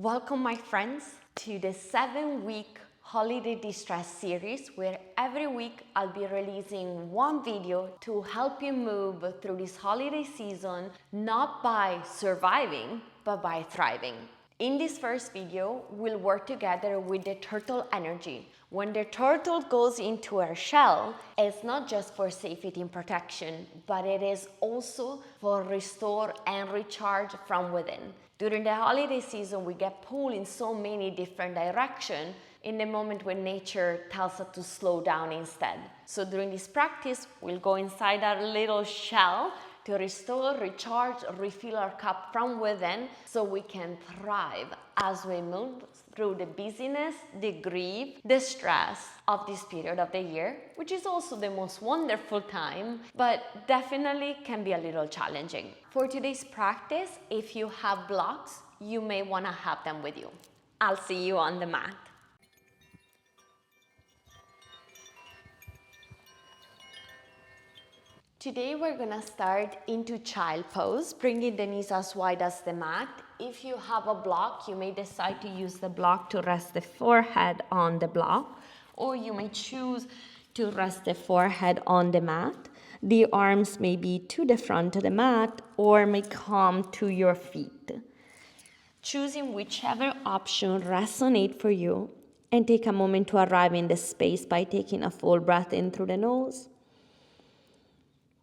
Welcome, my friends, to the 7-week holiday distress series where every week I'll be releasing one video to help you move through this holiday season, not by surviving, but by thriving. In this first video, we'll work together with the turtle energy. When the turtle goes into her shell, it's not just for safety and protection, but it is also for restore and recharge from within. During the holiday season, we get pulled in so many different directions in the moment when nature tells us to slow down instead. So during this practice, we'll go inside our little shell to restore, recharge, refill our cup from within so we can thrive as we move through the busyness, the grief, the stress of this period of the year, which is also the most wonderful time, but definitely can be a little challenging. For today's practice, if you have blocks, you may want to have them with you. I'll see you on the mat. Today we're gonna start into child pose, bringing the knees as wide as the mat. If you have a block, you may decide to use the block to rest the forehead on the block, or you may choose to rest the forehead on the mat. The arms may be to the front of the mat or may come to your feet. Choosing whichever option resonates for you, and take a moment to arrive in the space by taking a full breath in through the nose.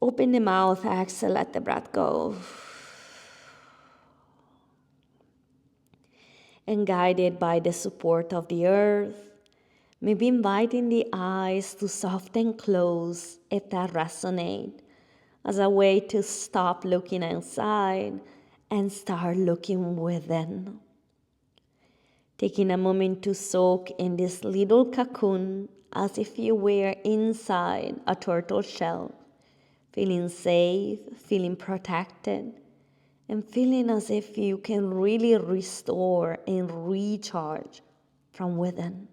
Open the mouth, exhale, let the breath go. And guided by the support of the earth, maybe inviting the eyes to soften close if that resonates, as a way to stop looking outside and start looking within. Taking a moment to soak in this little cocoon as if you were inside a turtle shell. Feeling safe, feeling protected, and feeling as if you can really restore and recharge from within.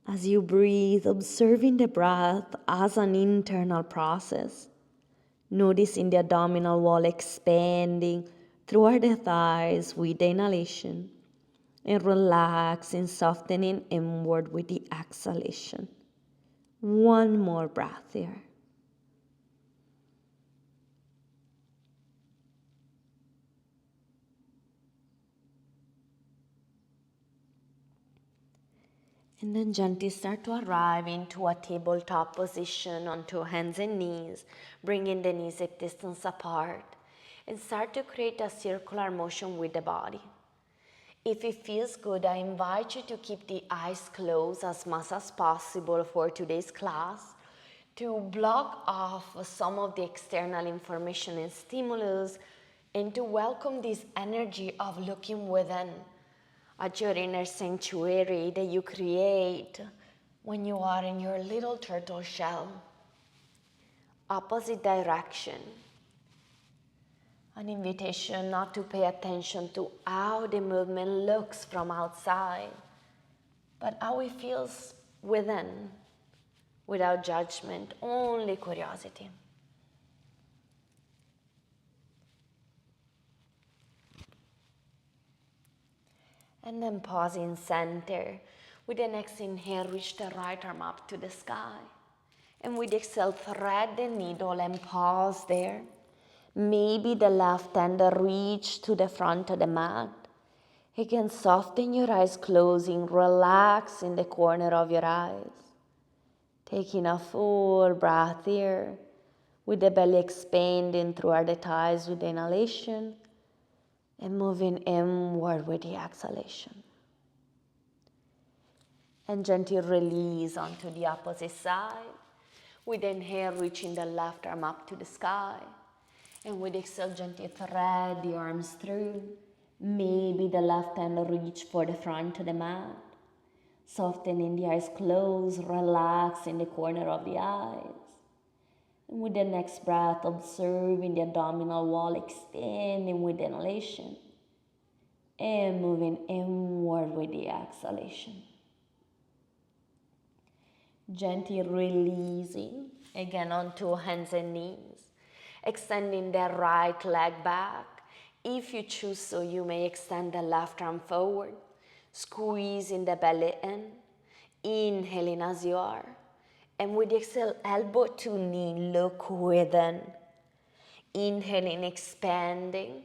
As you breathe, observing the breath as an internal process, noticing the abdominal wall expanding throughout the thighs with the inhalation, and relaxing, softening inward with the exhalation. One more breath here. And then gently start to arrive into a tabletop position onto hands and knees, bringing the knees a distance apart, and start to create a circular motion with the body. If it feels good, I invite you to keep the eyes closed as much as possible for today's class, to block off some of the external information and stimulus, and to welcome this energy of looking within at your inner sanctuary that you create when you are in your little turtle shell. Opposite direction. An invitation not to pay attention to how the movement looks from outside, but how it feels within, without judgment, only curiosity. And then pause in center. With the next inhale, reach the right arm up to the sky. And with exhale, thread the needle and pause there. Maybe the left hand reach to the front of the mat. Again, soften your eyes closing, relax in the corner of your eyes. Taking a full breath here, with the belly expanding throughout the thighs with the inhalation, and moving inward with the exhalation. And gently release onto the opposite side. With inhale, reaching the left arm up to the sky. And with exhale, gently thread the arms through. Maybe the left hand reach for the front of the mat. Softening the eyes closed, relax in the corner of the eyes. And with the next breath, observing the abdominal wall expanding with the inhalation and moving inward with the exhalation. Gently releasing again onto hands and knees, extending the right leg back, If you choose so, you may extend the left arm forward, squeezing the belly in, inhaling as you are. And with the exhale, elbow to knee, look within. Inhaling, expanding.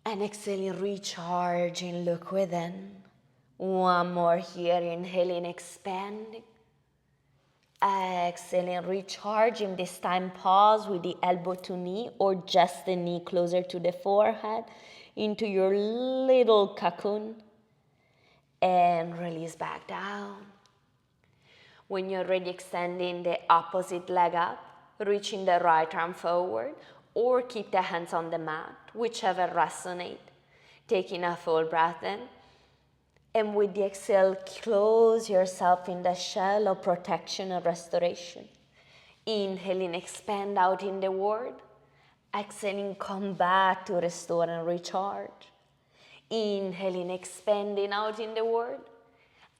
And exhaling, recharging, look within. One more here, inhaling, expanding. Exhaling, recharging. This time pause with the elbow to knee or just the knee closer to the forehead into your little cocoon. And release back down. When you're ready, extending the opposite leg up, reaching the right arm forward, or keep the hands on the mat, whichever resonate. Taking a full breath in. And with the exhale, close yourself in the shell of protection and restoration. Inhaling, expand out in the world. Exhaling, come back to restore and recharge. Inhaling, expanding out in the world.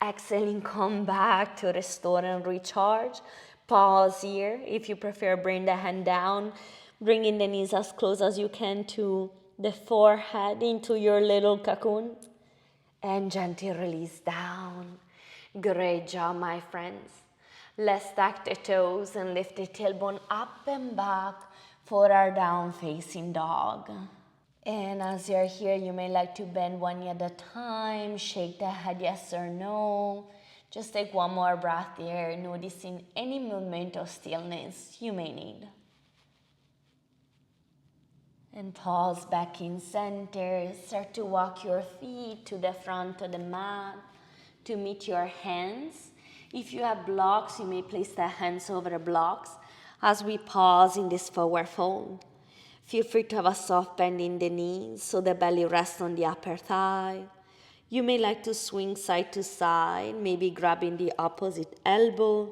Exhaling, come back to restore and recharge. Pause here. If you prefer, bring the hand down. Bringing the knees as close as you can to the forehead, into your little cocoon. And gently release down. Great job, my friends. Let's stack the toes and lift the tailbone up and back for our down facing dog. And as you're here, you may like to bend one knee at a time, shake the head yes or no. Just take one more breath here, noticing any movement or stillness you may need. And pause back in center. Start to walk your feet to the front of the mat to meet your hands. If you have blocks, you may place the hands over the blocks as we pause in this forward fold. Feel free to have a soft bend in the knees so the belly rests on the upper thigh. You may like to swing side to side, maybe grabbing the opposite elbow,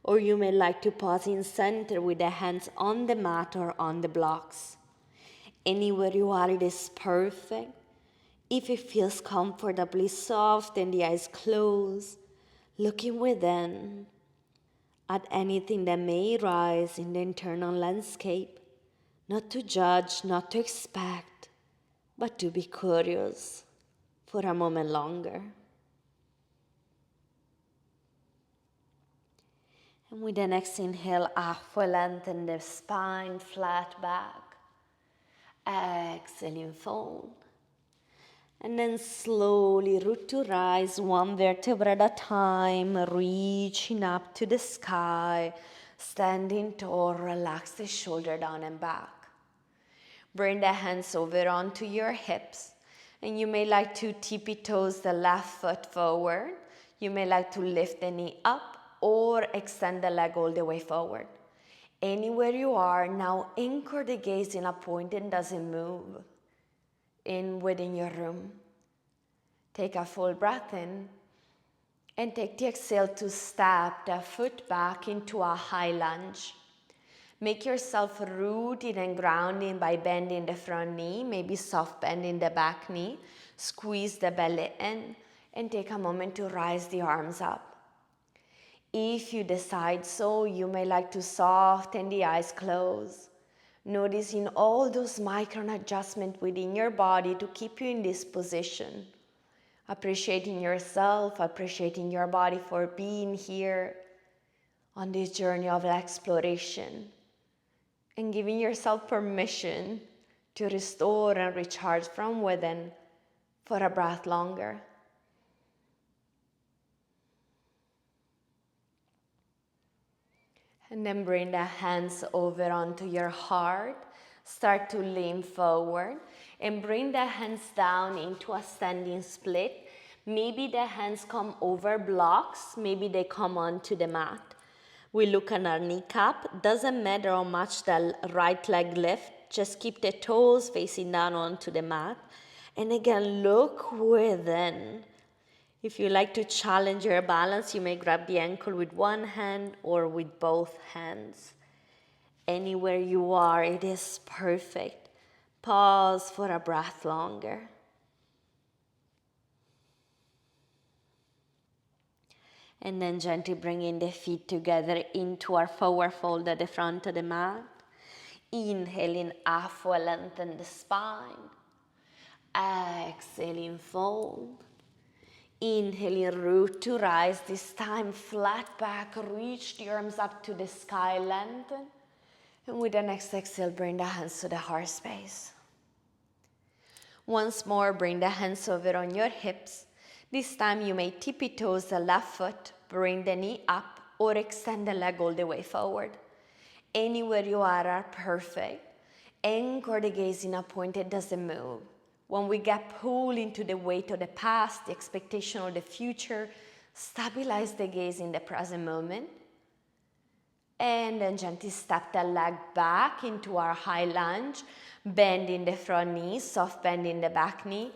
or you may like to pause in center with the hands on the mat or on the blocks. Anywhere you are, it is perfect. If it feels comfortably soft and the eyes closed, looking within at anything that may rise in the internal landscape, not to judge, not to expect, but to be curious for a moment longer. And with the next inhale, halfway lengthen the spine, flat back. Exhaling, fold. And then slowly root to rise, one vertebra at a time, reaching up to the sky, standing tall, relax the shoulder down and back. Bring the hands over onto your hips, and you may like to tippy toes the left foot forward. You may like to lift the knee up or extend the leg all the way forward. Anywhere you are, now anchor the gaze in a point and doesn't move. In within your room. Take a full breath in and take the exhale to step the foot back into a high lunge. Make yourself rooted and grounded by bending the front knee, maybe soft bending the back knee. Squeeze the belly in and take a moment to rise the arms up. If you decide so, you may like to soften the eyes closed, noticing all those micro adjustments within your body to keep you in this position. Appreciating yourself, appreciating your body for being here on this journey of exploration, and giving yourself permission to restore and recharge from within for a breath longer. And then bring the hands over onto your heart. Start to lean forward and bring the hands down into a standing split. Maybe the hands come over blocks, maybe they come onto the mat. We look at our kneecap. Doesn't matter how much the right leg lifts, just keep the toes facing down onto the mat. And again, look within. If you like to challenge your balance, you may grab the ankle with one hand or with both hands. Anywhere you are, it is perfect. Pause for a breath longer. And then gently bringing the feet together into our forward fold at the front of the mat. Inhaling halfway, lengthen the spine. Exhaling, fold. Inhaling, root to rise, this time flat back, reach the arms up to the sky, lengthen. And with the next exhale, bring the hands to the heart space. Once more, bring the hands over on your hips. This time you may tippy toes the left foot, bring the knee up, or extend the leg all the way forward. Anywhere you are perfect. Anchor the gaze in a point that doesn't move. When we get pulled into the weight of the past, the expectation of the future, stabilize the gaze in the present moment. And then gently step the leg back into our high lunge, bending the front knee, soft bending the back knee,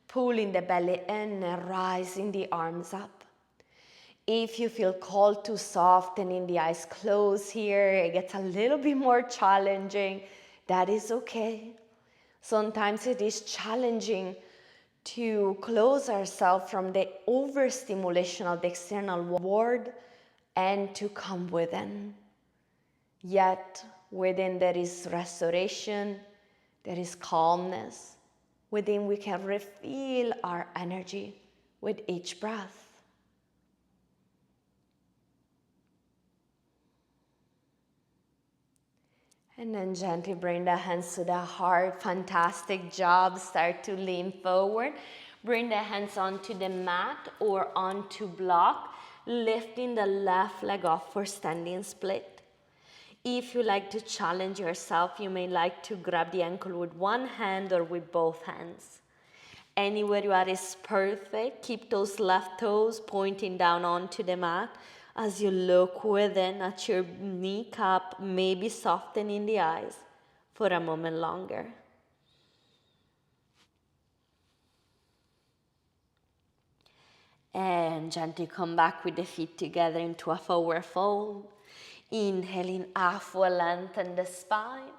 pulling the belly in and rising the arms up. If you feel called to softening the eyes closed here, it gets a little bit more challenging, that is okay. Sometimes it is challenging to close ourselves from the overstimulation of the external world and to come within. Yet within there is restoration, there is calmness. Within we can refill our energy with each breath. And then gently bring the hands to the heart. Fantastic job. Start to lean forward. Bring the hands onto the mat or onto block, lifting the left leg up for standing split. If you like to challenge yourself, you may like to grab the ankle with one hand or with both hands. Anywhere you are is perfect. Keep those left toes pointing down onto the mat as you look within at your kneecap, maybe softening the eyes for a moment longer. And gently come back with the feet together into a forward fold. Inhaling halfway, lengthen the spine.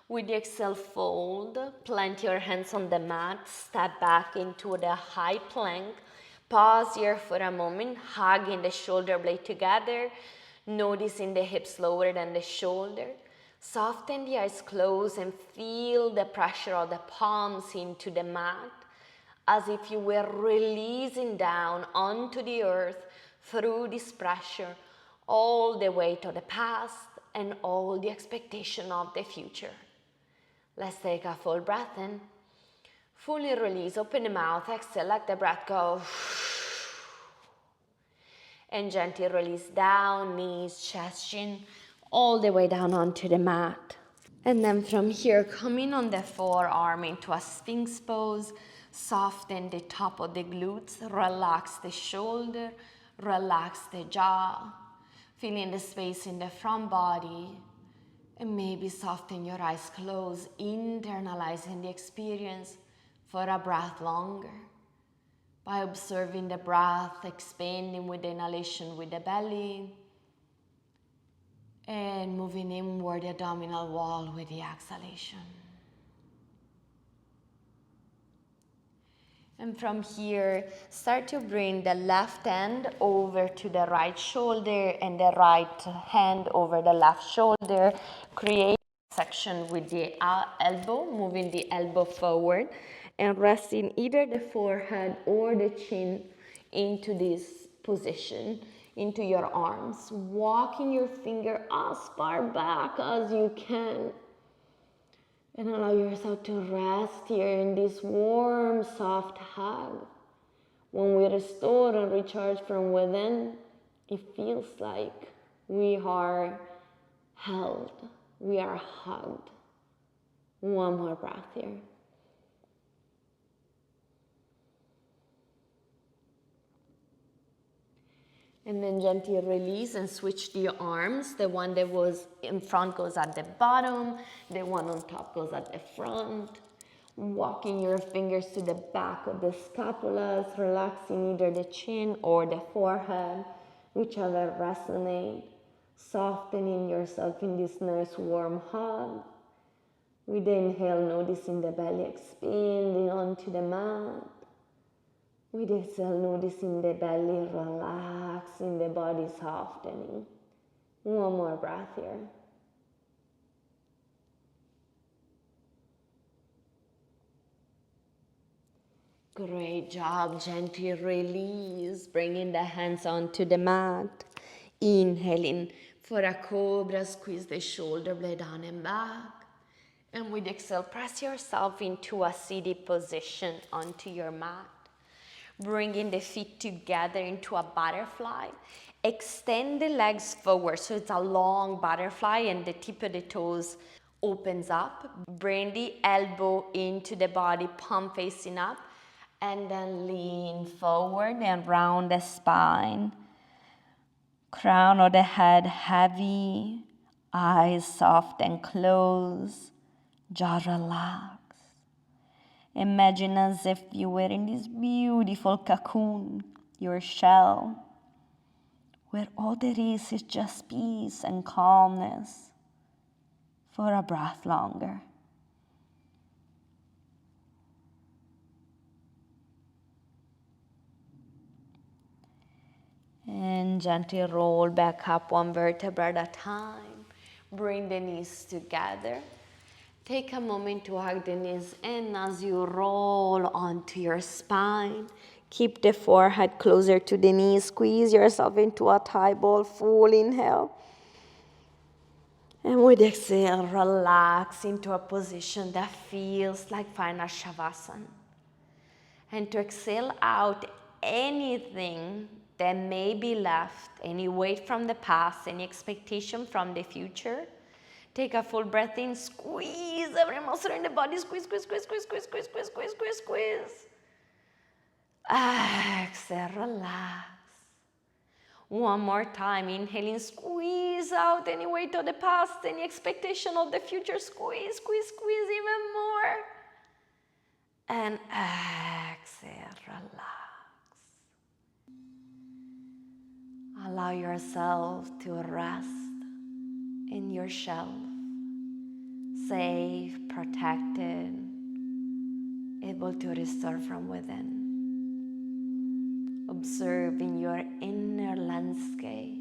With the exhale, fold. Plant your hands on the mat. Step back into the high plank. Pause here for a moment, hugging the shoulder blade together. Noticing the hips lower than the shoulder. Soften the eyes closed and feel the pressure of the palms into the mat, as if you were releasing down onto the earth through this pressure all the weight of the past and all the expectation of the future. Let's take a full breath in. Fully release, open the mouth, exhale, let the breath go. And gently release down, knees, chest, chin, all the way down onto the mat. And then from here, coming on the forearm into a Sphinx pose, soften the top of the glutes, relax the shoulder, relax the jaw, feeling the space in the front body, and maybe soften your eyes closed, internalizing the experience for a breath longer. By observing the breath, expanding with the inhalation with the belly, and moving inward the abdominal wall with the exhalation. And from here, start to bring the left hand over to the right shoulder and the right hand over the left shoulder. Create a section with the elbow, moving the elbow forward and resting either the forehead or the chin into this position, into your arms. Walking your finger as far back as you can. And allow yourself to rest here in this warm, soft hug. When we restore and recharge from within, it feels like we are held, we are hugged. One more breath here. And then gently release and switch the arms. The one that was in front goes at the bottom. The one on top goes at the front. Walking your fingers to the back of the scapulas, relaxing either the chin or the forehead, whichever resonates. Softening yourself in this nice warm hug. With the inhale, noticing the belly expanding onto the mat. With exhale, noticing the belly relaxing, the body softening. One more breath here. Great job. Gently release, bringing the hands onto the mat. Inhaling for a cobra, squeeze the shoulder blade down and back. And with exhale, press yourself into a seated position onto your mat. Bringing the feet together into a butterfly. Extend the legs forward so it's a long butterfly and the tip of the toes opens up. Bring the elbow into the body, palm facing up. And then lean forward and round the spine. Crown of the head heavy, eyes soft and closed, jaw relaxed. Imagine as if you were in this beautiful cocoon, your shell, where all there is just peace and calmness for a breath longer. And gently roll back up one vertebra at a time. Bring the knees together. Take a moment to hug the knees in as you roll onto your spine. Keep the forehead closer to the knees. Squeeze yourself into a thigh ball. Full inhale. And with exhale, relax into a position that feels like final Shavasana. And to exhale out anything that may be left, any weight from the past, any expectation from the future. Take a full breath in, squeeze every muscle in the body, squeeze, squeeze, squeeze, squeeze, squeeze, squeeze, squeeze, squeeze, squeeze, squeeze. Exhale, relax. One more time, inhaling, squeeze out any weight of the past, any expectation of the future, squeeze, squeeze, squeeze even more. And exhale, relax. Allow yourself to rest in your shelf, safe, protected, able to restore from within. Observing your inner landscape,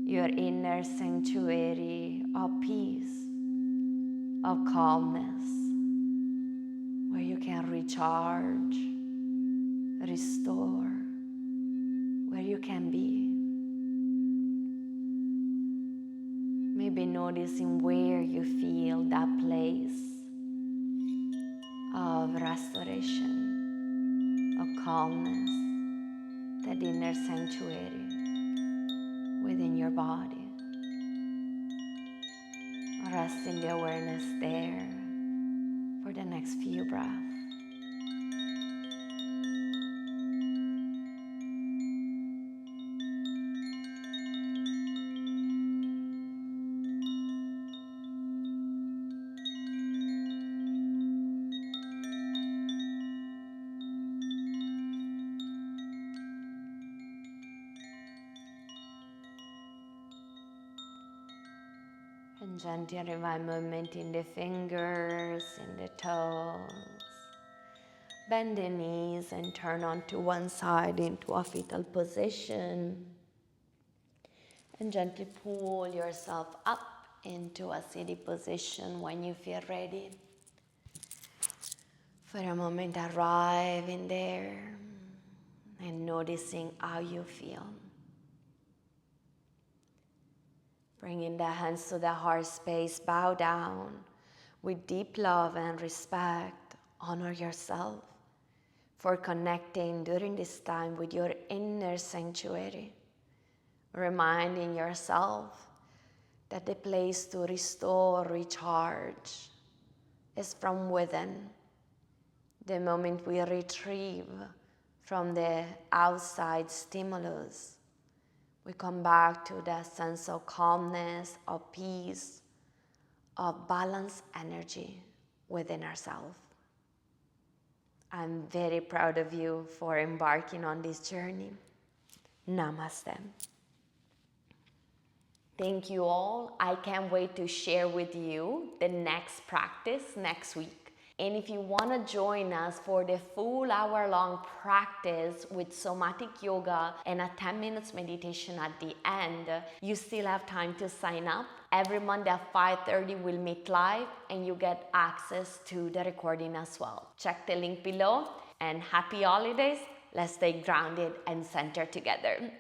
your inner sanctuary of peace, of calmness, where you can recharge, restore, where you can be. Maybe noticing where you feel that place of restoration, of calmness, that inner sanctuary within your body. Resting the awareness there for the next few breaths. And gently revive movement in the fingers, in the toes. Bend the knees and turn onto one side into a fetal position. And gently pull yourself up into a seated position when you feel ready. For a moment, arrive in there and noticing how you feel. Bringing the hands to the heart space, bow down with deep love and respect. Honor yourself for connecting during this time with your inner sanctuary. Reminding yourself that the place to restore, recharge is from within. The moment we retrieve from the outside stimulus, we come back to that sense of calmness, of peace, of balanced energy within ourselves. I'm very proud of you for embarking on this journey. Namaste. Thank you all. I can't wait to share with you the next practice next week. And if you want to join us for the full hour-long practice with somatic yoga and a 10 minutes meditation at the end, you still have time to sign up. Every Monday at 5:30 we'll meet live and you get access to the recording as well. Check the link below. And happy holidays. Let's stay grounded and centered together.